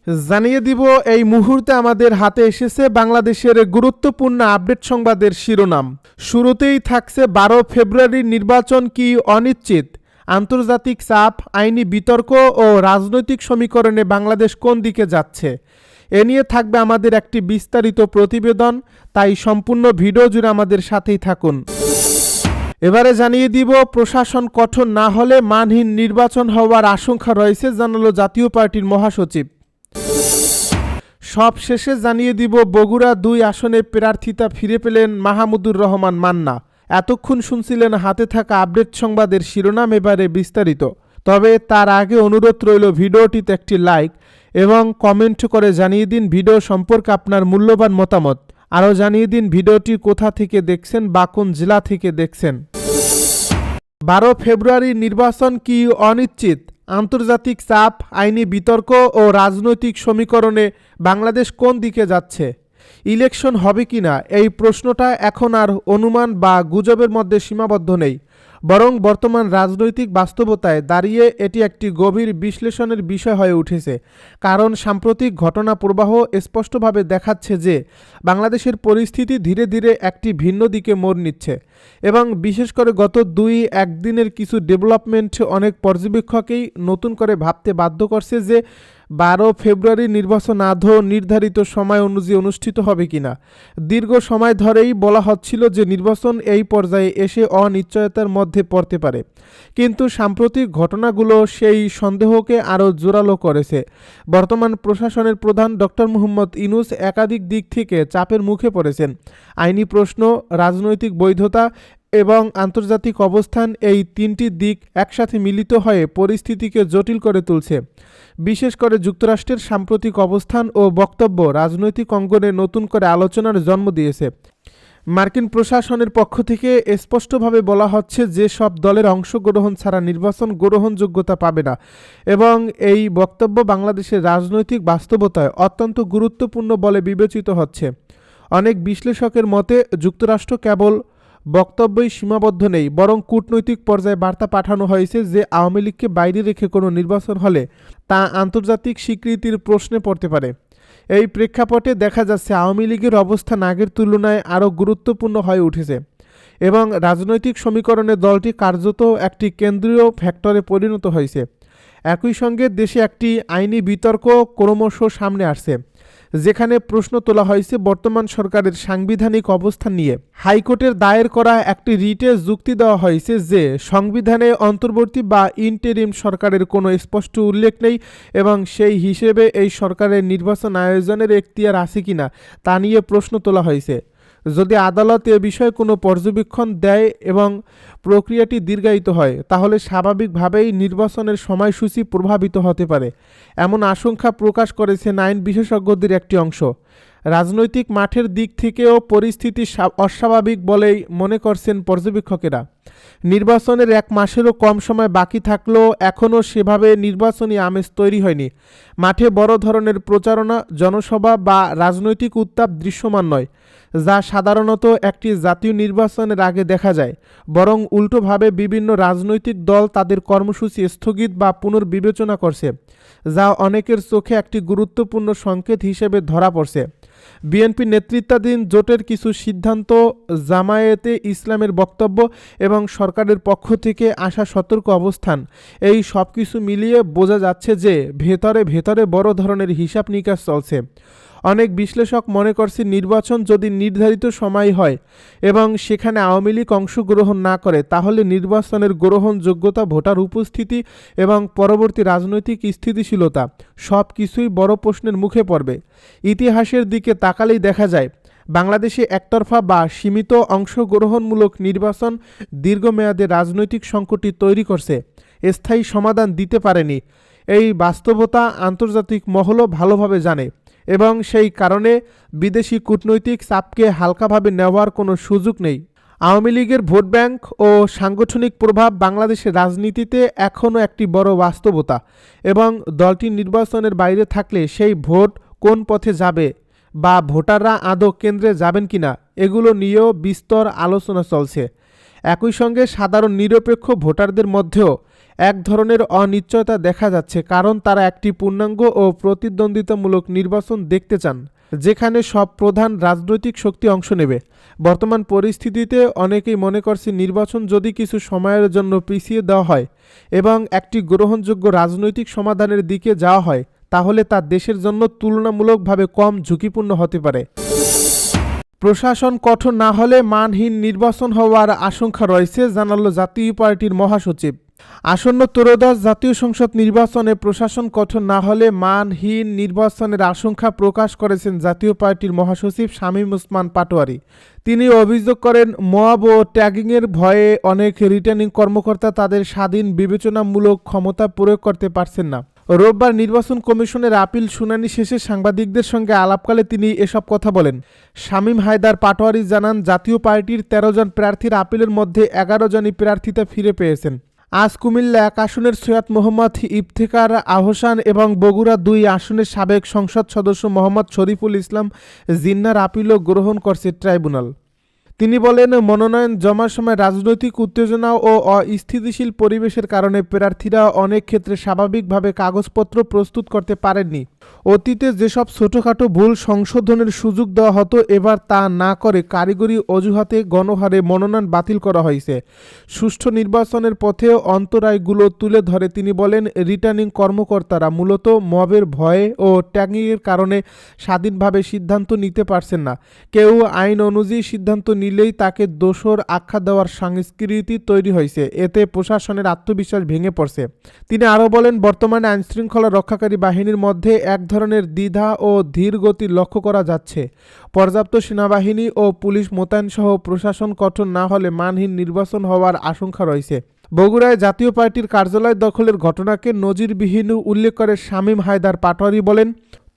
জানিয়ে দিব এই মুহূর্তে আমাদের হাতে এসেছে বাংলাদেশের গুরুত্বপূর্ণ আপডেট সংবাদের শিরোনাম। শুরুতেই থাকছে 12 ফেব্রুয়ারির নির্বাচন কি অনিশ্চিত, আন্তর্জাতিক চাপ, আইনি বিতর্ক ও রাজনৈতিক সমীকরণে বাংলাদেশ কোন দিকে যাচ্ছে। এ নিয়ে থাকবে আমাদের একটি বিস্তারিত প্রতিবেদন, তাই সম্পূর্ণ ভিডিও জুড়ে আমাদের সাথেই থাকুন। এবারে জানিয়ে দিব প্রশাসন কঠোর না হলে মানহীন নির্বাচন হওয়ার আশঙ্কা রয়েছে, জানালো জাতীয় পার্টির মহাসচিব। সব শেষে জানিয়ে দিব বগুড়া 2 আসনে প্রার্থিতা ফিরে পেলেন মাহমুদুর রহমান মান্না। এতক্ষণ শুনছিলেন হাতে থাকা আপডেট সংবাদের শিরোনাম, এবারে বিস্তারিত। তবে তার আগে অনুরোধ রইল ভিডিওটিতে একটি লাইক এবং কমেন্ট করে জানিয়ে দিন ভিডিও সম্পর্কে আপনার মূল্যবান মতামত। আরও জানিয়ে দিন ভিডিওটি কোথা থেকে দেখছেন বা কোন জেলা থেকে দেখছেন। 12 ফেব্রুয়ারি নির্বাচন কি অনিশ্চিত, আন্তর্জাতিক চাপ, আইনি বিতর্ক ও রাজনৈতিক সমীকরণে বাংলাদেশ কোন দিকে যাচ্ছে। ইলেকশন হবে কিনা এই প্রশ্নটা এখন আর অনুমান বা গুজবের মধ্যে সীমাবদ্ধ নেই, বরং বর্তমান রাজনৈতিক বাস্তবতায় দাঁড়িয়ে এটি একটি গভীর বিশ্লেষণের বিষয় হয়ে উঠেছে। কারণ সাম্প্রতিক ঘটনা প্রবাহ স্পষ্টভাবে দেখাচ্ছে যে বাংলাদেশের পরিস্থিতি ধীরে ধীরে একটি ভিন্ন দিকে মোড় নিচ্ছে, এবং বিশেষ করে গত 2-1 দিনের কিছু ডেভেলপমেন্ট অনেক পর্যবেক্ষককেই নতুন করে ভাবতে বাধ্য করছে যে 12 ফেব্রুয়ারি নির্বাচন আদৌ নির্ধারিত সময় অনুযায়ী অনুষ্ঠিত হবে কিনা। দীর্ঘ সময় ধরেই বলা হচ্ছিল যে নির্বাচন এই পর্যায়ে এসে অনিশ্চয়তার মধ্যে পড়তে পারে, কিন্তু সাম্প্রতিক ঘটনাগুলো সেই সন্দেহকে আরও জোরালো করেছে। বর্তমান প্রশাসনের প্রধান ডক্টর মোহাম্মদ ইউনূস একাধিক দিক থেকে চাপের মুখে পড়েছেন। আইনি প্রশ্ন, রাজনৈতিক বৈধতা এবং আন্তর্জাতিক অবস্থান, এই 3টি দিক একসাথে মিলিত হয়ে পরিস্থিতিকে জটিল করে তুলছে। বিশেষ করে যুক্তরাষ্ট্রের সাম্প্রতিক অবস্থান ও বক্তব্য রাজনৈতিক অঙ্গনে নতুন করে আলোচনার জন্ম দিয়েছে। মার্কিন প্রশাসনের পক্ষ থেকে স্পষ্টভাবে বলা হচ্ছে যে সব দলের অংশগ্রহণ ছাড়া নির্বাচন গ্রহণযোগ্যতা পাবে না, এবং এই বক্তব্য বাংলাদেশের রাজনৈতিক বাস্তবতায় অত্যন্ত গুরুত্বপূর্ণ বলে বিবেচিত হচ্ছে। অনেক বিশ্লেষকের মতে যুক্তরাষ্ট্র কেবল বক্তব্যই সীমাবদ্ধ নেই, বরং কূটনৈতিক পর্যায়ে বার্তা পাঠানো হয়েছে যে আওয়ামী লীগকে বাইরে রেখে কোনো নির্বাচন হলে তা আন্তর্জাতিক স্বীকৃতির প্রশ্নে পড়তে পারে। এই প্রেক্ষাপটে দেখা যাচ্ছে আওয়ামী লীগের অবস্থান আগের তুলনায় আরও গুরুত্বপূর্ণ হয়ে উঠেছে, এবং রাজনৈতিক সমীকরণে দলটি কার্যত একটি কেন্দ্রীয় ফ্যাক্টরে পরিণত হয়েছে। একই সঙ্গে দেশে একটি আইনি বিতর্ক ক্রমশ সামনে আসছে, যেখানে প্রশ্ন তোলা হয়েছে বর্তমান সরকারের সাংবিধানিক অবস্থান নিয়ে। হাইকোর্টের দায়ের করা একটি রিটে যুক্তি দেওয়া হয়েছে যে সংবিধানে অন্তর্বর্তী বা ইন্টেরিম সরকারের কোনো স্পষ্ট উল্লেখ নেই, এবং সেই হিসেবে এই সরকারের নির্বাচন আয়োজনের এখতিয়ার আছে কিনা তা নিয়ে প্রশ্ন তোলা হয়েছে। যদি আদালত এ বিষয়ে কোনো পর্যবেক্ষণ দেয় এবং প্রক্রিয়াটি দীর্ঘায়িত হয়, তাহলে স্বাভাবিকভাবেই নির্বাচনের সময়সূচি প্রভাবিত হতে পারে, এমন আশঙ্কা প্রকাশ করেছেন আইন বিশেষজ্ঞদের একটি অংশ। রাজনৈতিক মাঠের দিক থেকেও পরিস্থিতি অস্বাভাবিক বলেই মনে করছেন পর্যবেক্ষকেরা। নির্বাচনের 1 মাসেরও কম সময় বাকি থাকলেও এখনও সেভাবে নির্বাচনী আমেজ তৈরি হয়নি। মাঠে বড় ধরনের প্রচারণা, জনসভা বা রাজনৈতিক উত্তাপ দৃশ্যমান নয়, যা সাধারণত একটি জাতীয় নির্বাচনের আগে দেখা যায়। বরং উল্টোভাবে বিভিন্ন রাজনৈতিক দল তাদের কর্মসূচি স্থগিত বা পুনর্বিবেচনা করছে, যা অনেকের চোখে একটি গুরুত্বপূর্ণ সংকেত হিসেবে ধরা পড়ছে। বিএনপি নেতৃত্বাধীন জোটের কিছু সিদ্ধান্ত, জামায়াতে ইসলামের বক্তব্য এবং সরকারের পক্ষ থেকে আসা সতর্ক অবস্থান, এই সব কিছু মিলিয়ে বোঝা যাচ্ছে যে ভেতরে ভেতরে বড় ধরনের হিসাব নিকাশ চলছে। অনেক বিশ্লেষক মনে করছে নির্বাচন যদি নির্ধারিত সময় হয় এবং সেখানে আওয়ামী লীগ অংশগ্রহণ না করে, তাহলে নির্বাচনের গ্রহণযোগ্যতা, ভোটার উপস্থিতি এবং পরবর্তী রাজনৈতিক স্থিতিশীলতা সব কিছুই বড় প্রশ্নের মুখে পড়বে। ইতিহাসের দিকে তাকালেই দেখা যায় বাংলাদেশে একতরফা বা সীমিত অংশগ্রহণমূলক নির্বাচন দীর্ঘমেয়াদে রাজনৈতিক সংকটই তৈরি করছে, স্থায়ী সমাধান দিতে পারেনি। এই বাস্তবতা আন্তর্জাতিক মহলও ভালোভাবে জানে, এবং সেই কারণে বিদেশি কূটনৈতিক চাপকে হালকাভাবে নেওয়ার কোনো সুযোগ নেই। আওয়ামী লীগের ভোট ব্যাংক ও সাংগঠনিক প্রভাব বাংলাদেশের রাজনীতিতে এখনও একটি বড় বাস্তবতা, এবং দলটি নির্বাচনের বাইরে থাকলে সেই ভোট কোন পথে যাবে বা ভোটাররা আদৌ কেন্দ্রে যাবেন কিনা, এগুলো নিয়েও বিস্তর আলোচনা চলছে। একই সঙ্গে সাধারণ নিরপেক্ষ ভোটারদের মধ্যেও এক ধরনের অনিশ্চয়তা দেখা যাচ্ছে, কারণ তারা একটি পূর্ণাঙ্গ ও প্রতিদ্বন্দ্বিতামূলক নির্বাচন দেখতে চান, যেখানে সব প্রধান রাজনৈতিক শক্তি অংশ নেবে। বর্তমান পরিস্থিতিতে অনেকেই মনে করছে নির্বাচন যদি কিছু সময়ের জন্য পিছিয়ে দেওয়া হয় এবং একটি গ্রহণযোগ্য রাজনৈতিক সমাধানের দিকে যাওয়া হয়, তাহলে তা দেশের জন্য তুলনামূলকভাবে কম ঝুঁকিপূর্ণ হতে পারে। প্রশাসন কঠোর না হলে মানহীন নির্বাচন হওয়ার আশঙ্কা রয়েছে, জানালো জাতীয় পার্টির মহাসচিব। আসন্ন ত্রয়োদশ জাতীয় সংসদ নির্বাচনে প্রশাসন কঠোর না হলে মানহীন নির্বাচনের আশঙ্কা প্রকাশ করেছেন জাতীয় পার্টির মহাসচিব শামীম ওসমান পাটোয়ারী। তিনি অভিযোগ করেন, মব ও ট্যাগিংয়ের ভয়ে অনেক রিটার্নিং কর্মকর্তা তাদের স্বাধীন বিবেচনামূলক ক্ষমতা প্রয়োগ করতে পারছেন না। রোববার নির্বাচন কমিশনের আপিল শুনানি শেষে সাংবাদিকদের সঙ্গে আলাপকালে তিনি এসব কথা বলেন। শামীম হায়দার পাটোয়ারী জানান, জাতীয় পার্টির ১৩ জন প্রার্থীর আপিলের মধ্যে ১১ জনই প্রার্থিতা ফিরে পেয়েছেন। আজ কুমিল্লা ১ আসনের সৈয়দ মোহাম্মদ ইফতেখার আহসান এবং বগুড়া ২ আসনের সাবেক সংসদ সদস্য মোহাম্মদ শরীফুল ইসলাম জিন্নার আপিলও গ্রহণ করছে ট্রাইব্যুনাল। তিনি বলেন, মনোনয়ন জমার সময় রাজনৈতিক উত্তেজনা ও অস্থিতিশীল পরিবেশের কারণে প্রার্থীরা অনেক ক্ষেত্রে স্বাভাবিকভাবে কাগজপত্র প্রস্তুত করতে পারেননি। অতীতে যেসব ছোটখাটো ভুল সংশোধনের সুযোগ দেওয়া হতো, এবার তা না করে কারিগরি অজুহাতে গণহারে মনোনয়ন বাতিল করা হয়েছে। সুষ্ঠু নির্বাচনের পথে অন্তরায়গুলো তুলে ধরে তিনি বলেন, রিটার্নিং কর্মকর্তারা মূলত মবের ভয়ে ও ট্যাগিংয়ের কারণে স্বাধীনভাবে সিদ্ধান্ত নিতে পারছেন না। কেউ আইন অনুযায়ী সিদ্ধান্ত নিলেই তাকে দোষর আখ্যা দেওয়ার সংস্কৃতি তৈরি হয়েছে, এতে প্রশাসনের আত্মবিশ্বাস ভেঙে পড়ছে। তিনি আরও বলেন, বর্তমানে আইনশৃঙ্খলা রক্ষাকারী বাহিনীর মধ্যে এক ধরনের দ্বিধা ও ধীর গতি লক্ষ্য করা যাচ্ছে। পর্যাপ্ত সেনাবাহিনী ও পুলিশ মোতায়েন সহ প্রশাসন কঠোর না হলে মানহীন নির্বাচন হওয়ার আশঙ্কা রয়েছে। বগুড়ায় জাতীয় পার্টির কার্যালয় দখলের ঘটনাকে নজিরবিহীন উল্লেখ করে শামীম হায়দার পাটোয়ারী বলেন,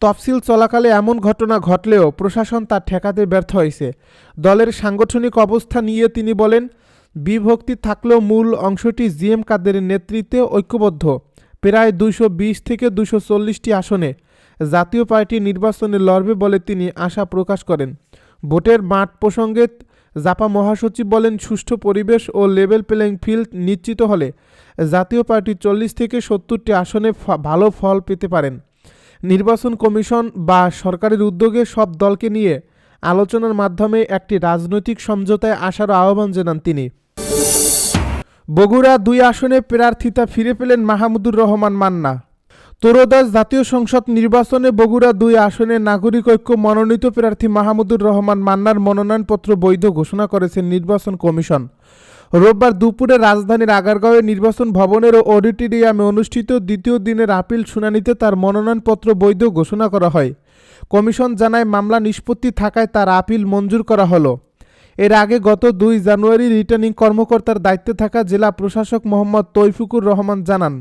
তফসিল চলাকালে এমন ঘটনা ঘটলেও প্রশাসন তা ঠেকাতে ব্যর্থ হয়েছে। দলের সাংগঠনিক অবস্থা নিয়ে তিনি বলেন, বিভক্তি থাকলেও মূল অংশটি জিএম কাদেরের নেতৃত্বে ঐক্যবদ্ধ। প্রায় ২২০ থেকে ২৪০টি আসনে জাতীয় পার্টি নির্বাচনে লড়বে বলে তিনি আশা প্রকাশ করেন। ভোটের মাঠ প্রসঙ্গে জাপা মহাসচিব বলেন, সুষ্ঠু পরিবেশ ও লেভেল প্লেইং ফিল্ড নিশ্চিত হলে জাতীয় পার্টি ৪০ থেকে ৭০টি আসনে ভালো ফল পেতে পারেন। নির্বাচন কমিশন বা সরকারের উদ্যোগে সব দলকে নিয়ে আলোচনার মাধ্যমে একটি রাজনৈতিক সমঝোতায় আসার আহ্বান জানান তিনি। বগুড়া ২ আসনে প্রার্থিতা ফিরে পেলেন মাহমুদুর রহমান মান্না। ত্রয়োদশ জাতীয় সংসদ নির্বাচনে বগুড়া ২ আসনে নাগরিক ঐক্য মনোনীত প্রার্থী মাহমুদুর রহমান মান্নার মনোনয়নপত্র বৈধ ঘোষণা করেছে নির্বাচন কমিশন। রোববার দুপুরে রাজধানীর আগারগাঁওয়ে নির্বাচন ভবনের অডিটোরিয়ামে অনুষ্ঠিত দ্বিতীয় দিনের আপিল শুনানিতে তার মনোনয়নপত্র বৈধ ঘোষণা করা হয়। কমিশন জানায়, মামলা নিষ্পত্তি থাকায় তার আপিল মঞ্জুর করা হলো। এর আগে গত ২ জানুয়ারি রিটার্নিং কর্মকর্তার দায়িত্বে থাকা জেলা প্রশাসক মোহাম্মদ তৌফিকুর রহমান জানান,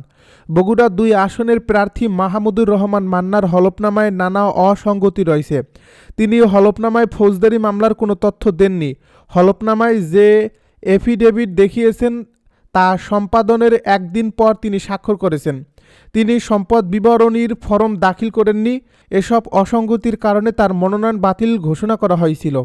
বগুড়া ২ আসনের প্রার্থী মাহমুদুর রহমান মান্নার হলফনামায় নানা অসঙ্গতি রয়েছে। তিনি হলফনামায় ফৌজদারি মামলার কোনো তথ্য দেননি। হলফনামায় যে এফিডেভিট দেখিয়েছেন তা সম্পাদনের একদিন পর তিনি স্বাক্ষর করেছেন। তিনি সম্পদ বিবরণীর ফরম দাখিল করেননি। এসব অসঙ্গতির কারণে তার মনোনয়ন বাতিল ঘোষণা করা হয়েছিল।